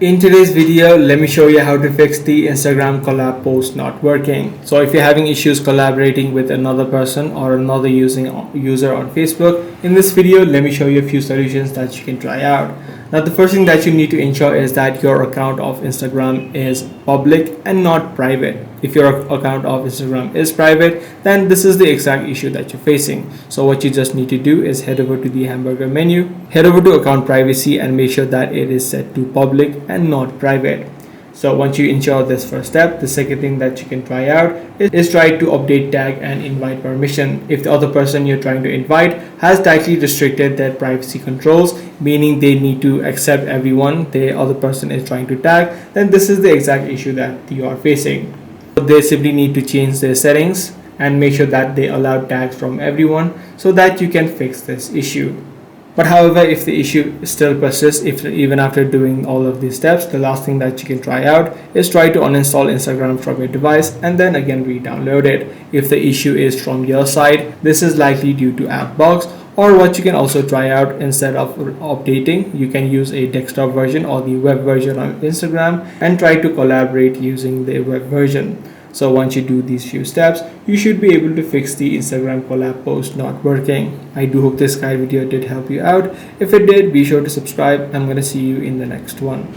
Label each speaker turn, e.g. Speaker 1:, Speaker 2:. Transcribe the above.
Speaker 1: In today's video, let me show you how to fix the Instagram collab post not working. So if you're having issues collaborating with another person or another user on Facebook, in this video, let me show you a few solutions that you can try out. Now, the first thing that you need to ensure is that your account of Instagram is public and not private. If your account of Instagram is private, then this is the exact issue that you're facing. So what you just need to do is head over to the hamburger menu, head over to account privacy and make sure that it is set to public and not private. So once you ensure this first step, the second thing that you can try out is try to update tag and invite permission. If the other person you're trying to invite has tightly restricted their privacy controls, meaning they need to accept everyone the other person is trying to tag, then this is the exact issue that you are facing. So they simply need to change their settings and make sure that they allow tags from everyone so that you can fix this issue. But however, if the issue still persists, even after doing all of these steps, the last thing that you can try out is try to uninstall Instagram from your device and then again re-download it. If the issue is from your side, this is likely due to app bugs, or what you can also try out, instead of updating, you can use a desktop version or the web version on Instagram and try to collaborate using the web version. So once you do these few steps, you should be able to fix the Instagram collab post not working. I do hope this guide video did help you out. If it did, be sure to subscribe. I'm going to see you in the next one.